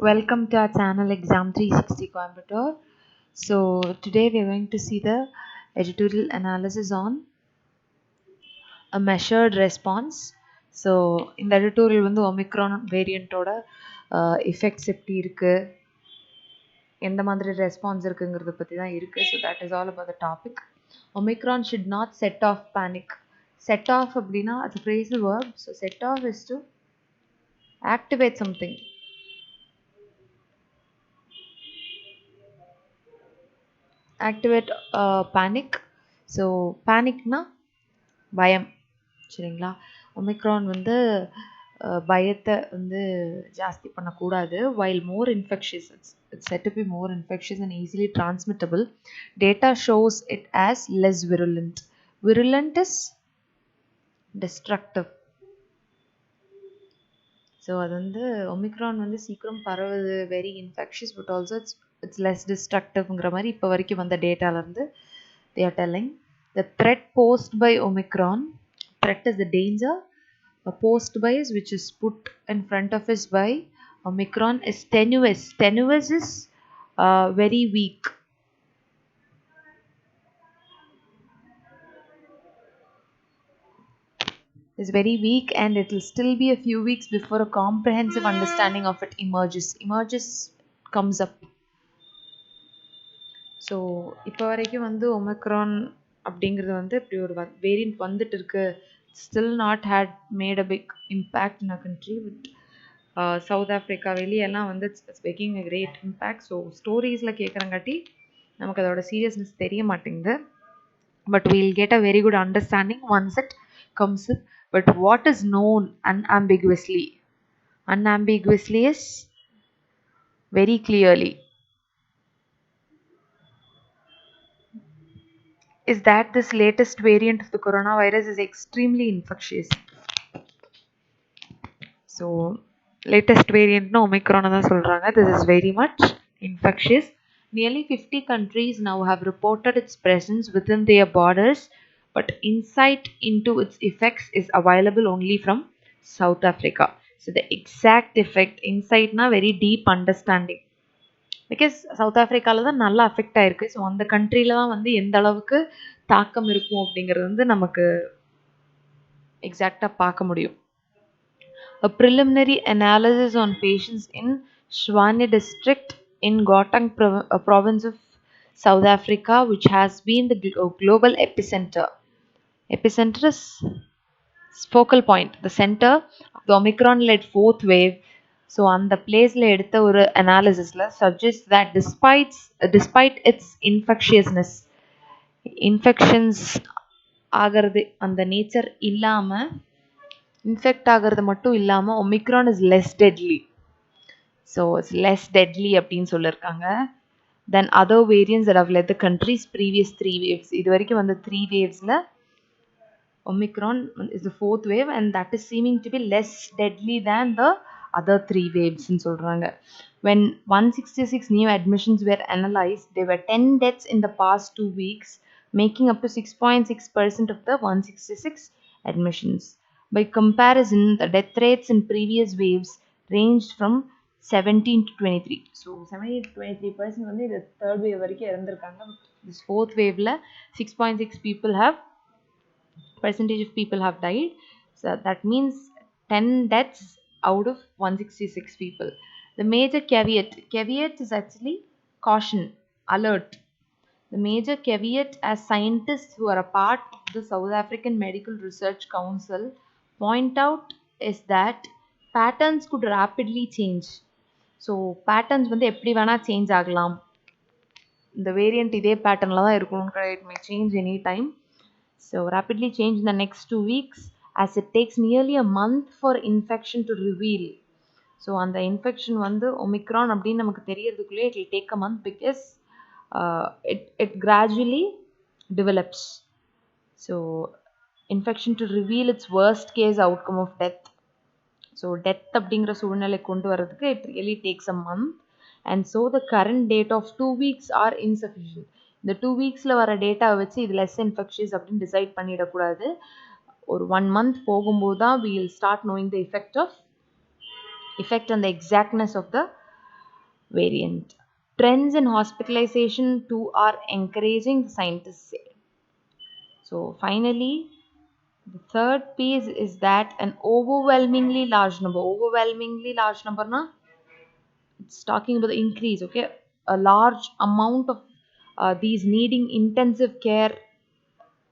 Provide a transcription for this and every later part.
Welcome to our channel Exam 360 Coimbatore. So today we are going to see the editorial analysis on a measured response. So இந்த editorial வந்து Omicron variant ஓட effects எப்படி இருக்கு, எந்த மாதிரி response இருக்குங்கிறத பத்தி தான் இருக்கு. So that is all about the topic. Omicron should not set off panic. Set off அப்படின்னா it's a phrasal verb. So set off is to activate something. Activate panic. So panic na பயம் சரிங்களா. Omicron வந்து பயத்தை வந்து ஜாஸ்தி பண்ணக்கூடாது. while more infectious, it's said to be more infectious and easily transmittable. Data shows it as less virulent. Virulent is destructive. So அது வந்து Omicron வந்து சீக்கிரம் பரவுது, very infectious, but also it's less டிஸ்ட்ரக்டிவ்ங்கிற மாதிரி இப்போ வரைக்கும் வந்த டேட்டாலேருந்து they are telling. The threat posed by Omicron, threat is the danger posed by is which is put in front of us by Omicron is tenuous. Tenuous is very weak. Is very weak and it will still be a few weeks before a comprehensive understanding of it comes up. So இப்போ வரைக்கும் வந்து omicron அப்படிங்கிறது வந்து இப்படி ஒரு variant வந்துட்டு இருக்கு. Still not had made a big impact in a country. But South Africa வெளியெல்லாம் வந்து it's making a great impact. So ஸ்டோரிஸில் கேட்குறங்காட்டி நமக்கு அதோட சீரியஸ்னஸ் தெரிய மாட்டேங்குது. But we'll get a very good understanding once it comes up. But what is known unambiguously is very clearly is that this latest variant of the coronavirus is extremely infectious. So latest variant no Omicron da solranga. This is very much infectious. Nearly 50 countries now have reported its presence within their borders, but insight into its effects is available only from South Africa. So the exact effect, insight na very deep understanding, because South ஆஃப்ரிக்காவில் தான் நல்லா affect ஆகிருக்கு. So அந்த கண்ட்ரியில் தான் வந்து எந்த அளவுக்கு தாக்கம் இருக்கும் அப்படிங்கிறது வந்து நமக்கு எக்ஸாக்டாக பார்க்க முடியும். A preliminary analysis on patients in Tshwane district in Gauteng province of South Africa, which has been the global epicenter. Epicenter is focal point, the center of the Omicron-led fourth wave. So அந்த பிளேஸில் எடுத்த ஒரு அனாலிசிஸில் suggest that despite its infectiousness, infections ஆகிறது அந்த nature இல்லாமல், infect ஆகிறது மட்டும் இல்லாமல் Omicron is less deadly. So it's less deadly அப்படின்னு சொல்லியிருக்காங்க then other variants that have led the countries previous 3 waves. இது வரைக்கும் வந்த 3 wavesல Omicron is the fourth wave and that is seeming to be less deadly than the other 3 waves in சொல்றாங்க. When 166 new admissions were analyzed, there were 10 deaths in the past 2 weeks, making up to 6.6% of the 166 admissions. By comparison, the death rates in previous waves ranged from 17 to 23. So 17 to 23% வந்து இந்த third wave வரைக்கும் இறந்திருக்காங்க. This fourth waveல 6.6 percentage of people have died. So that means 10 deaths out of 166 people. The major caveat is actually caution, alert. The major caveat as scientists who are a part of the South African Medical Research Council point out is that patterns could rapidly change. So patterns வந்து எப்படி வேணா change ஆகலாம். இந்த variant இதே பேட்டர்னில் தான் இருக்கணும், it may change any time. So rapidly change in the next 2 weeks as it takes nearly a month for infection to reveal. So அந்த infection வந்து ஒமிக்ரான் அப்படின்னு நமக்கு தெரியறதுக்குள்ளே it will take a month because it gradually develops. So infection to reveal its worst case outcome of death. So death அப்படிங்கிற சூழ்நிலை கொண்டு வரதுக்கு it really takes a month and so the current date of 2 weeks are insufficient. இந்த 2 weeksல வர data வச்சு இது less infectious அப்படின்னு decide பண்ணிடக்கூடாது. ஒரு 1 month போகும்போது தான் we will start knowing the effect and the exactness of the variant. Trends in hospitalization too are encouraging, the scientists say. So finally, the third piece is that an overwhelmingly large number na, it's talking about the increase, okay? A large amount of these needing intensive care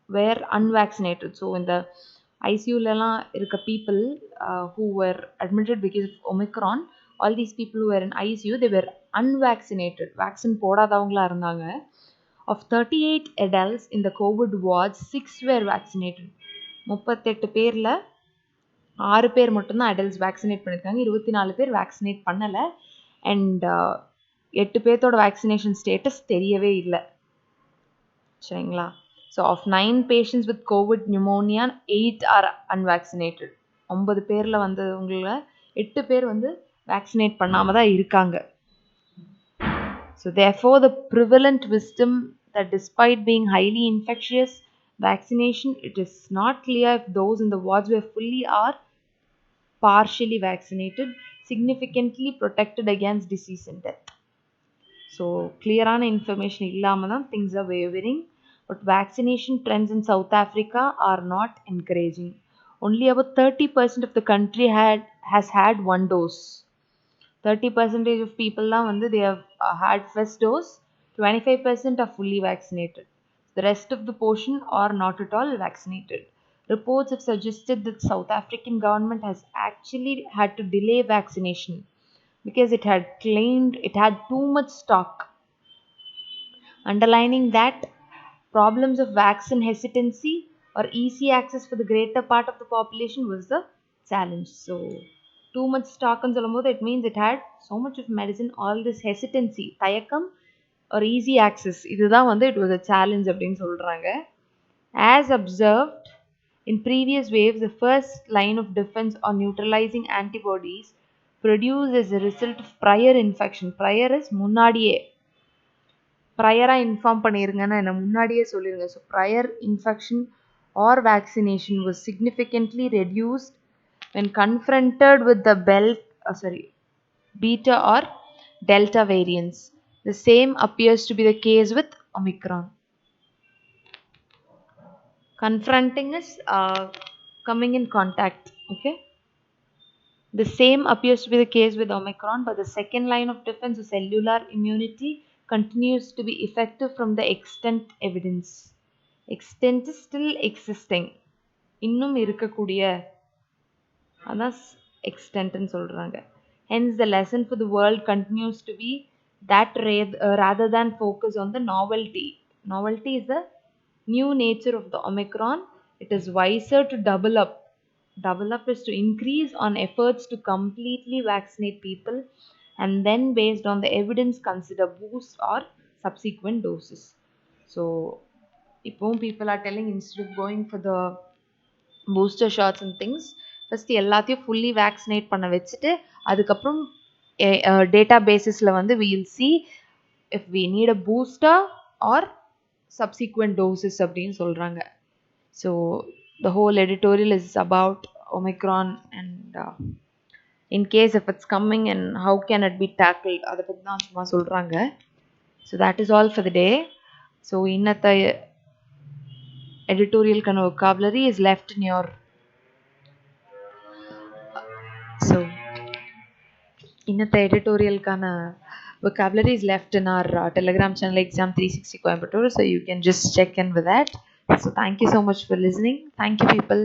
were unvaccinated. So in the ICU lala irka people who were admitted because of Omicron, all these people who were in ICU, they were unvaccinated. Vaccine போடாதவங்களா இருந்தாங்க. Of 38 adults in the COVID wards, 6 were vaccinated. 38 பேர்ல 6 பேர் மட்டும்தான் adults vaccinate பண்ணிருக்காங்க. 24 பேர் vaccinate பண்ணல. And 8 பேர்த்தோட vaccination status தெரியவே இல்லை. சரிங்களா? So of 9 patients with COVID pneumonia, 8 are unvaccinated. 9 பேர்ல வந்தவங்கள 8 பேர் vaccinate பண்ணாம தான் இருக்காங்க. So therefore the prevalent wisdom that despite being highly infectious, vaccination, it is not clear if those in the wards were fully or partially vaccinated, significantly protected against disease and death. So clear information இல்லாம தான் things are wavering. But vaccination trends in South Africa are not encouraging. Only about 30% of the country has had one dose. 30% of people they have had first dose. 25% are fully vaccinated. The rest of the portion are not at all vaccinated. Reports have suggested that South African government has actually had to delay vaccination because it had claimed it had too much stock, underlining that problems of vaccine hesitancy or easy access for the greater part of the population was the challenge. So too much stock and சொல்லும்போது it means it had so much of medicine, all this hesitancy, தயக்கம் or easy access, இதுதான் it was a challenge அப்படின்னு சொல்றாங்க. As observed in previous waves, the first line of defense or neutralizing antibodies produced as a result of prior infection. Prior is முன்னாடியே, prior inform பண்ணிருங்கன்னா என்ன முன்னாடியே சொல்லிருங்க. So prior infection or vaccination was significantly reduced when confronted with the beta or delta variants. The same appears to be the case with Omicron. Confronting is coming in contact, okay? The same appears to be the case with Omicron, but the second line of defense of cellular immunity continues to be effective from the extent evidence. Extent is still existing. இன்னும் இருக்கக்கூடிய அதான் extent ன்னு சொல்றாங்க. Hence the lesson for the world continues to be that rather than focus on the novelty. Novelty is the new nature of the Omicron. It is wiser to double up. Double up is to increase on efforts to completely vaccinate people and then based on the evidence consider boost or subsequent doses. So if people are telling instead of going for the booster shots and things, first எல்லாத்தையும் fully vaccinate பண்ண வச்சுட்டு அதுக்கப்புறம் data basisல we will see if we need a booster or subsequent doses அப்படின்னு சொல்றாங்க. So the whole editorial is about Omicron and in case if it's coming and how can it be tackled, அதை பற்றி தான் சும்மா சொல்றாங்க. So that is all for the day. So இன்னத்த editorial kind of vocabulary is left in your இன்னத்த editorial kind of vocabulary is left in our telegram channel exam 360 Coimbatore, so you can just check in with that. So thank you so much for listening. Thank you people.